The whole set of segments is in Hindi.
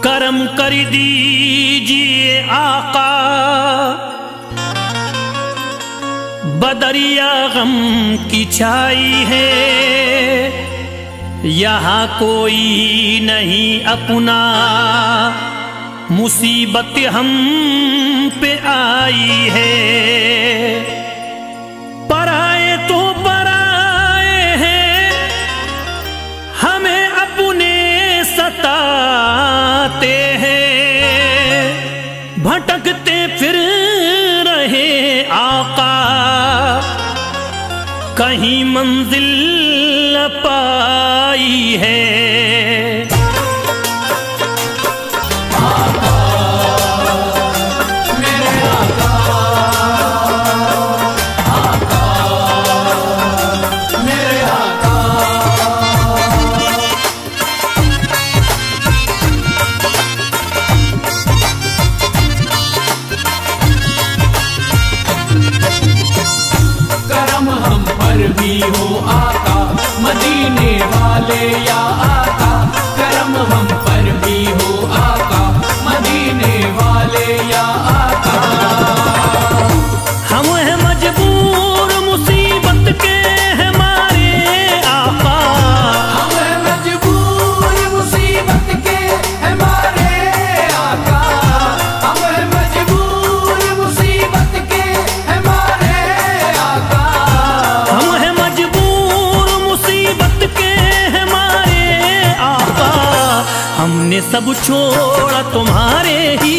करम कर दीजिए आका, बदरिया गम की छाई है, यहाँ कोई नहीं अपना, मुसीबत हम पे आई है। पराए तो पराए हैं, हमें अपने सताते हैं, भटकते फिर रहे आका, कहीं मंजिल न पाई है। भी हो आका मदीने वाले या आका, करम हम पर भी हो आका मदीने वाले या आका। हम हैं मजबूर मुसीबत के हमारे आका, हम हैं मजबूर मुसीबत के हमारे आका, हम हैं मजबूर मुसीबत के हमारे आका। हम हैं मजबूर मुसीबत के हमारे आका, हमने सब छोड़ा तुम्हारे ही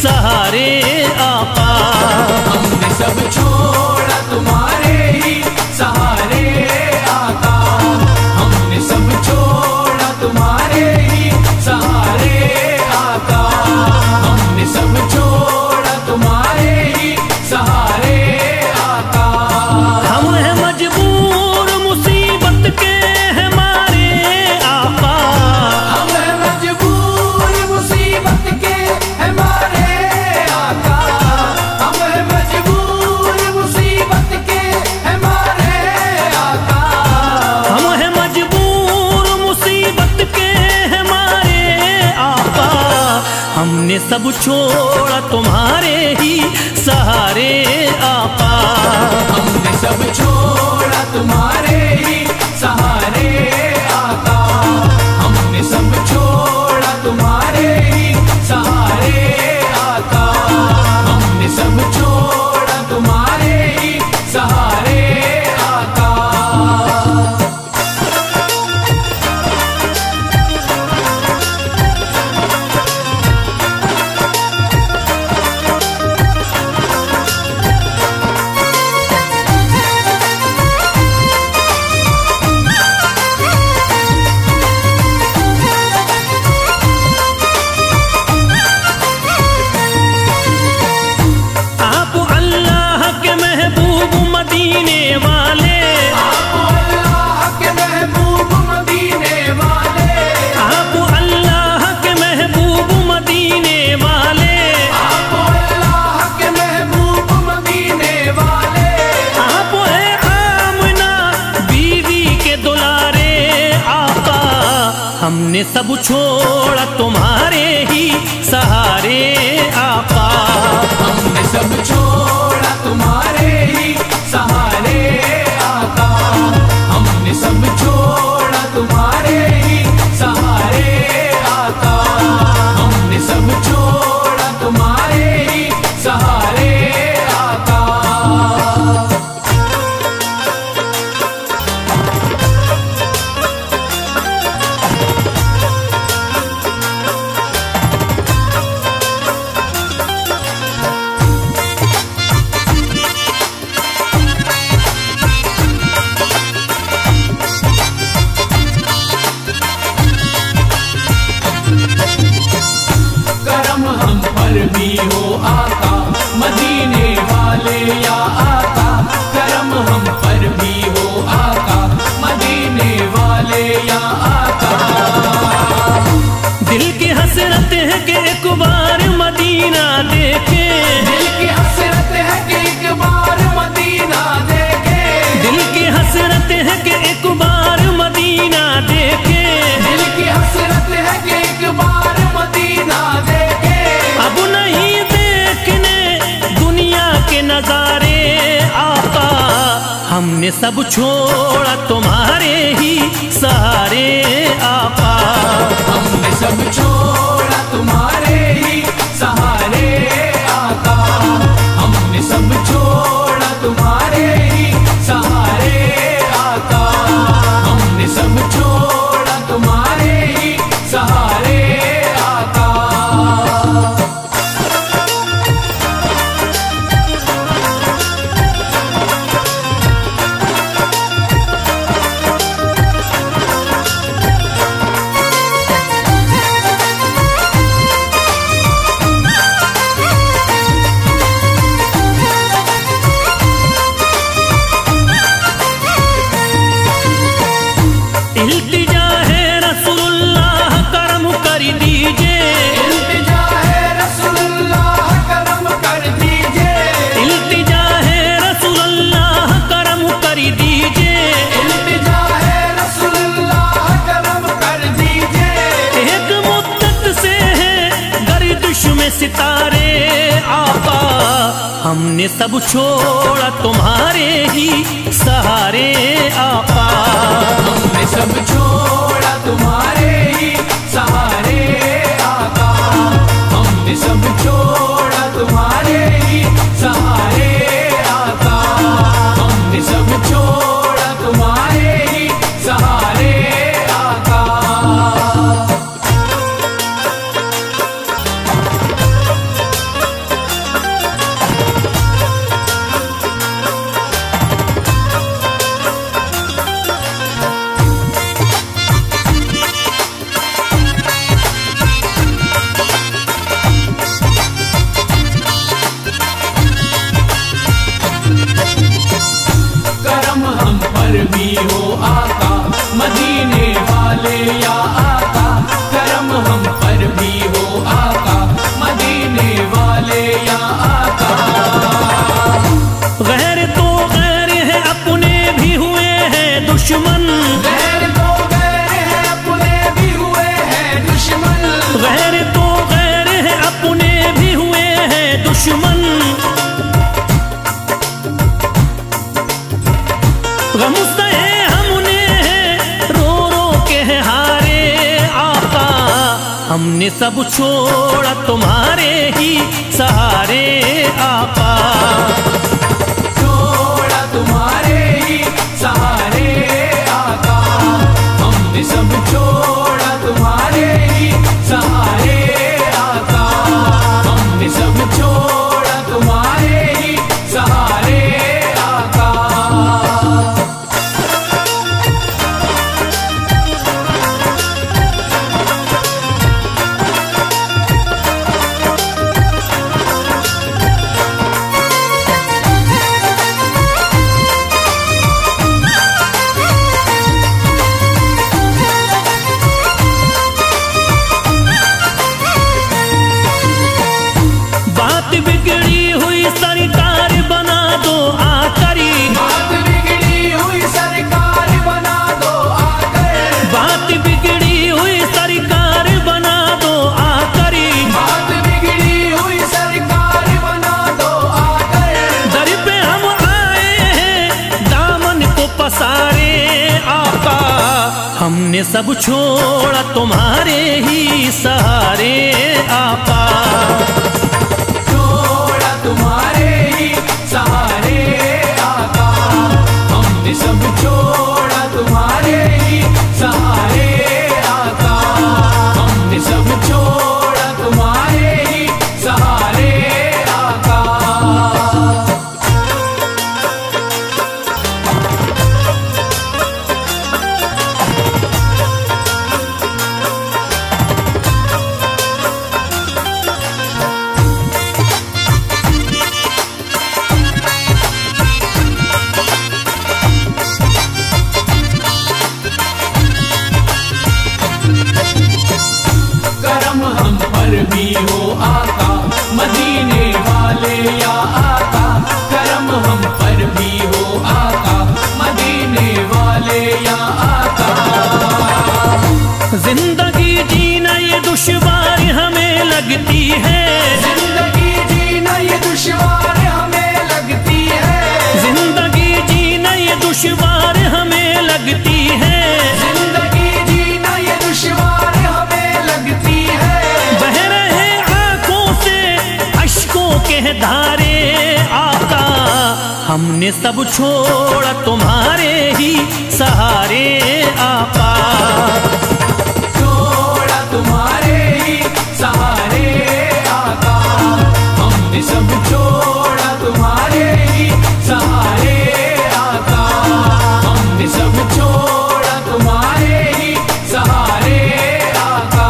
सहारे आका, हमने सब छोड़ा तुम्हारे ही सहारे आका, हमने सब छोड़ा तुम्हारे ही सहारे आका, हमने सब छोड़ा तुम्हारे ही सहारे आका। हम हैं मजबूर मुसीबत के हमारे आका, हम हैं मजबूर मुसीबत के हमारे आका, हम हैं मजबूर मुसीबत के हमारे आका। हम हैं मजबूर मुसीबत के हमारे आका, हमने सब छोड़ा तुम्हारे ही सहारे आका, हमने सब छोड़ा तुम्हारे ही सहारे आका, हमने सब छोड़ा तुम्हारे ही सहारे आका, हमने सब छोड़ा तुम्हारे ही सहारे आका। आप अल्लाह के महबूब मदीने वाले, आप अल्लाह के महबूब मदीने वाले, आप अल्लाह के महबूब मदीने वाले, आप अल्लाह के महबूब मदीने वाले, आप है आमना बीवी के दुलारे आका, हमने सब छोड़ा तुम्हारे ही सहारे आका, हमने सब छोड़ा तुम्हारे ही सहारे आका, हमने सब छोड़ा तुम्हारे ही सहारे आका, हमने सब छोड़ा तुम्हारे ही सहारे आका। करम हम पर भी हो आका मदीने वाले या आका, करम हम पर भी हो आका मदीने वाले या आका। दिल की हसरत है कि एक बार मदीना देखे, दिल की हसरत है कि एक बार मदीना देखे, दिल की हसरत है कि एक बार मदीना देखे, दिल की हसरत है कि एक बार मदीना हमने सब छोड़ा तुम्हारे ही सहारे आका। हमने सब छोड़ा तुम्हारे ही सहारे आका। हमने सब छोड़ा तुम्हारे ही सहारे आका। हमने सब छोड़ा तुम्हारे ही सहारे आका। इल्तिजा है रसूलुल्लाह करम कर दीजिए। इल्तिजा है रसूलुल्लाह करम कर दीजिए। इल्तिजा है रसूलुल्लाह करम कर दीजिए। इल्तिजा है रसूलुल्लाह करम कर दीजिए। एक मुद्दत से है गर्दिश में सितारे आका। हमने सब छोड़ा तुम्हारे ही सहारे आका। हमने सब छोड़ा तुम्हारे ही सहारे आका। हमने सब छोड़ा तुम्हारे ही सहारे आका। हमने सब छोड़ा तुम्हारे ही सहारे आका। करम हम पर भी हो आका मदीने वाले या आका। करम हम पर भी हो आका मदीने वाले या आका। गैर तो गैर है अपने भी हुए हैं दुश्मन। गैर तो गैर है अपने भी हुए हैं दुश्मन। गैर तो गैर है अपने भी हुए हैं दुश्मन। गम सहे हमने रो रो के हारे आका। हमने सब छोड़ा तुम्हारे ही सहारे आका। छोड़ा तुम्हारे ही सहारे आका। हमने सब छोड़ा तुम्हारे ही सहारे आका। हमने सब छोड़ा तुम्हारे ही सहारे आका। बात बिगड़ी हुई सरकार बना दो आकरी। बात बिगड़ी हुई सरकार बना दो आकर। बात बिगड़ी हुई सरकार बना दो आकरी। बात बिगड़ी हुई सरकार बना दो आकर। दर पे हम आए हैं दामन को पसारे आका। हमने सब छोड़ा तुम्हारे ही सहारे आका। छोड़ा तुम्हारे ही सहारे आका। हमने सब छोड़ा तुम्हारे ही सहारे आका। हमने सब छोड़ा तुम्हारे ही सहारे आका। करम हम पर भी हो आका मदीने वाले या आका। करम हम पर भी हो आका मदीने वाले या आका। जिंदगी जीना ये दुश्वार हमें लगती है। जिंदगी जीना ये दुश्वार हमें लगती है। जिंदगी जीना ये दुश्वार हमें लगती है, जिंदगी जीना ये दुश्वार हमें लगती है। बह रहे आंखों से अश्कों के धारे आका, हमने सब छोड़ा तुम्हारे ही सहारे आका। छोड़ा तुम्हारे ही सहारे आका, हमने सब छोड़ा तुम्हारे ही सहारे आका, हमने सब छोड़ा तुम्हारे ही सहारे आका।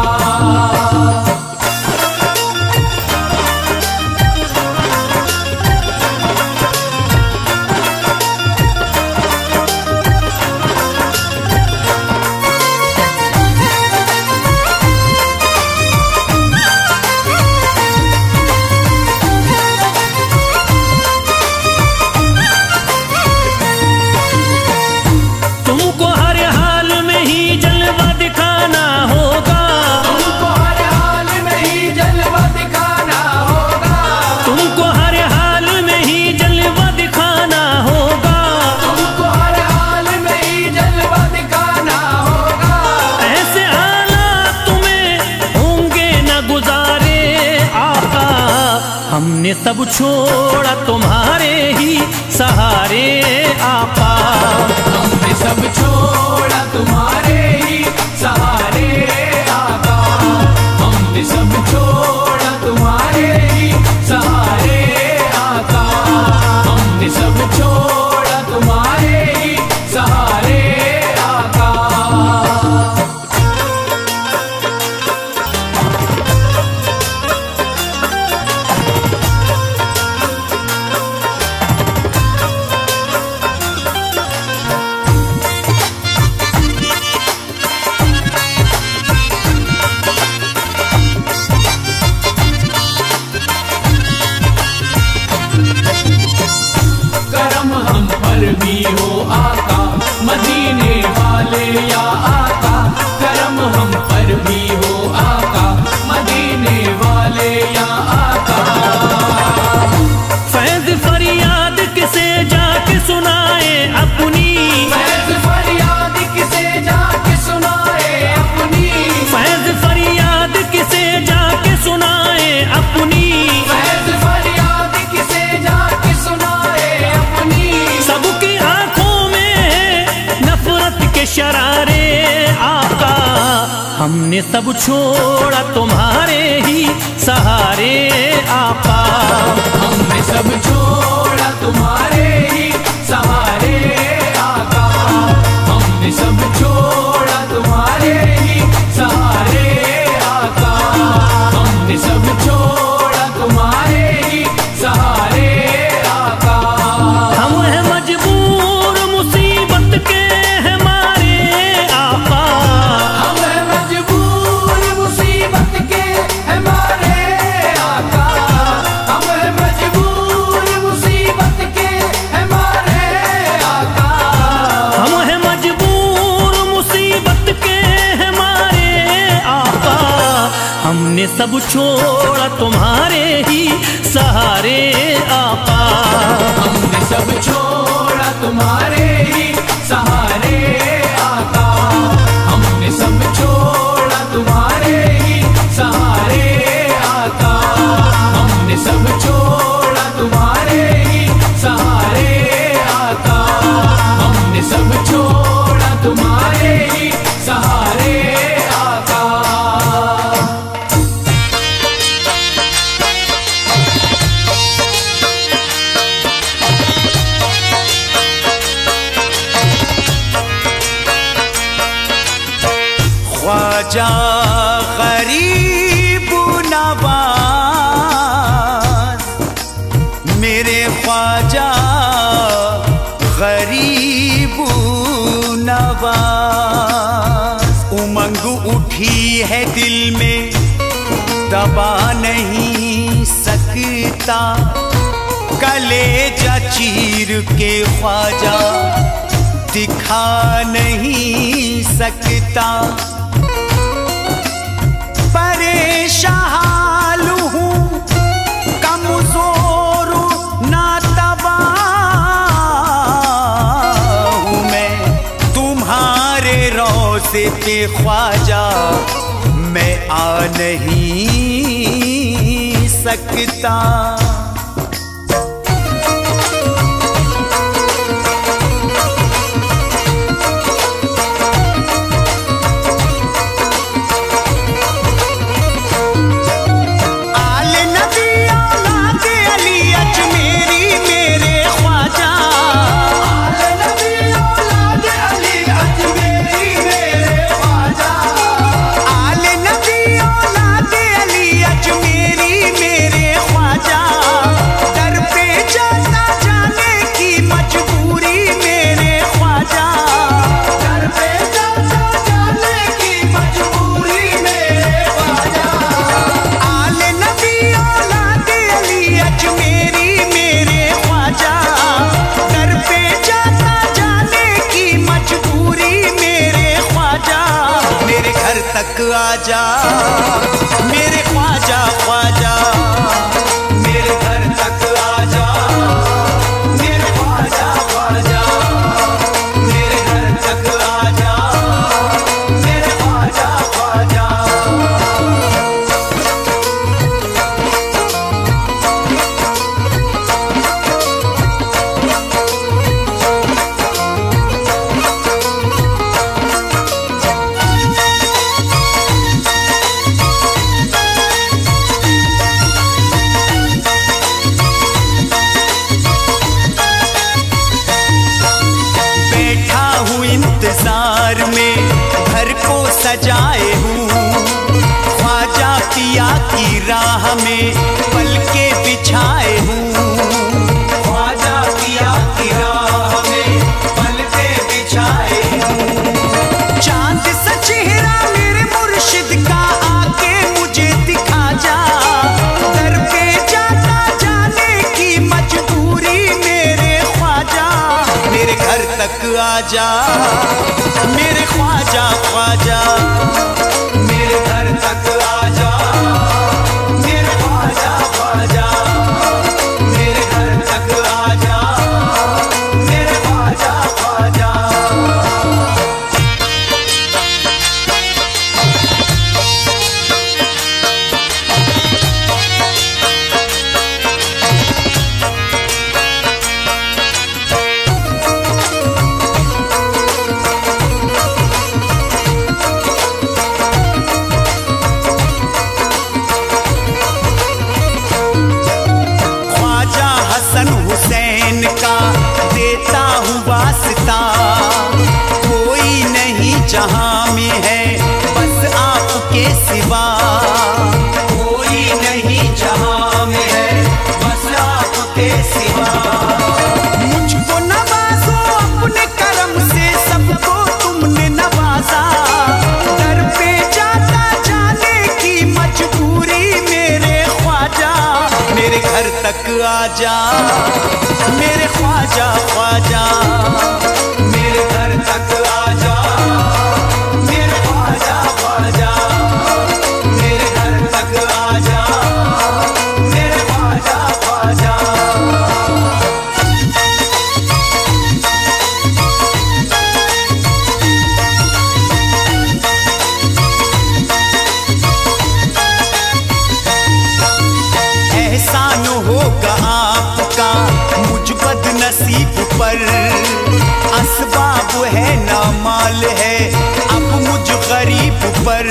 तुमको हर हाल में ही जलवा दिखाना होगा, तुमको हर हाल में ही जलवा दिखाना होगा, तुमको हर हाल में ही जलवा दिखाना होगा, तुमको हर हाल में ही जलवा दिखाना होगा। ऐसे हालात तुम्हें होंगे न गुजारे आका, हमने सब छोड़ा तुम्हारे ही सहारे आका। हमने सब छोड़ा तुम्हारे ही सहारे आका, हमने सब छोड़ा तुम्हारे ही सहारे आका, हमने सब छोड़ा तुम्हारे ही सहारे आका। करम हम पर भी हो आका, मदीने वाले या आका, करम हम पर भी हो आका, मदीने वाले या आका। फैज फरियाद किसे जाके सुनाए अपनी, फैज़ फरियाद किसे जाके सुनाए अपनी, फैज फरियाद किसे जाके सुनाए अपनी, फैज़ फरियाद किसे जाके सुनाए अपनी। सबकी आंखों में नफरत के शरारे आका, हमने सब छोड़ा तुम्हारे ही सहारे आका। हमने सब छोड़ा तुम्हारे ही सहारे आका, हमने सब छोड़ा तुम्हारे ही सहारे आका, हमने सब छोड़ा तुम्हारे ही सहारे आका। हम हैं मजबूर मुसीबत के हमारे आका, हम हैं मजबूर मुसीबत के हमारे आका, हम हैं मजबूर मुसीबत के हमारे आका। हम हैं मजबूर मुसीबत के हमारे आका, हमने सब छोड़ा तुम्हारे ही सहारे आका। हमने सब छोड़ा तुम्हारे ही सहारे आका, हमने सब छोड़ा तुम्हारे ही सहारे आका, हमने सब छोड़ा तुम्हारे ही सहारे आका, हमने सब छोड़ा तुम्हारे ही सहारे आका। ख्वाजा गरीब नवाज, मेरे ख्वाजा गरीब नवाज। उमंग उठी है दिल में दबा नहीं सकता, कलेजा चीर के ख्वाजा दिखा नहीं सकता। परेशान हूँ कमजोर ना तबाह के ख्वाजा मैं आ नहीं सकता। आजा मेरे ख्वाजा ख्वाजा, मेरे घर तक आजा मेरे ख्वाजा ख्वाजा, मेरे घर तक आजा मेरे ख्वाजा ख्वाजा। इंतजार में घर को सजाए हूँ, ख्वाजा पिया की राह में पल के बिछाए हूँ, ख्वाजा पिया की राह में पल के बिछाए हूँ। चांद सा चेहरा मेरे मुर्शिद का आके मुझे दिखा जा, दर पे जाता जाने की मजबूरी मेरे ख्वाजा, मेरे घर तक आजा मेरे ख्वाजा ख्वाजा, मेरे घर तक आजा मेरे ख्वाजा ख्वाजा, मेरे घर तक आजा मेरे ख्वाजा ख्वाजा। हुसैन का देता हूँ वास्ता, कोई नहीं जहां में है बस आपके सिवा, कोई नहीं जहां में है बस आपके सिवा। मुझको नवाजो अपने करम से, सबको तुमने नवाजा, दर पे जाता जाने की मजबूरी मेरे ख्वाजा, मेरे घर तक आजा मेरे ख्वाजा ख्वाजा, मेरे घर तक आजा मेरे ख्वाजा ख्वाजा, मेरे घर तक आजा मेरे ख्वाजा ख्वाजा। एहसान होगा आपका मुझ बदनसीब पर, असबाब है ना माल है अब मुझ गरीब पर,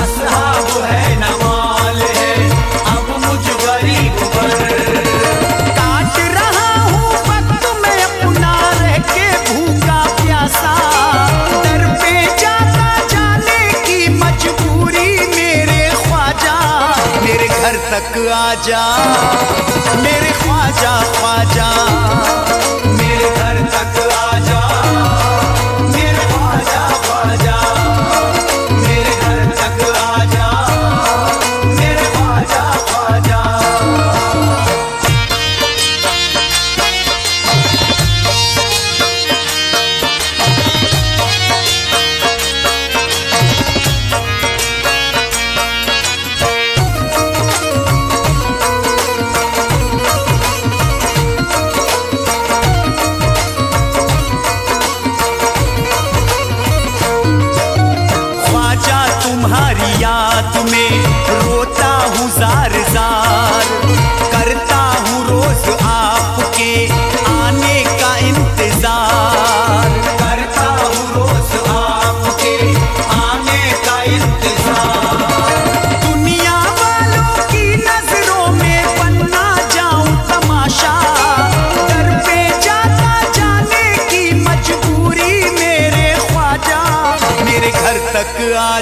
असबाब है ना माल है अब मुझ गरीब पर। काट रहा हूँ वक्त में अपना रह के भूखा प्यासा, दर पे जाता जाने की मजबूरी मेरे ख्वाजा, मेरे घर तक आजा मेरे ख्वाजा ख्वाजा, मेरे घर तक आजा मेरे ख्वाजा ख्वाजा, मेरे घर तक आजा मेरे ख्वाजा ख्वाजा।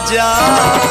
जा।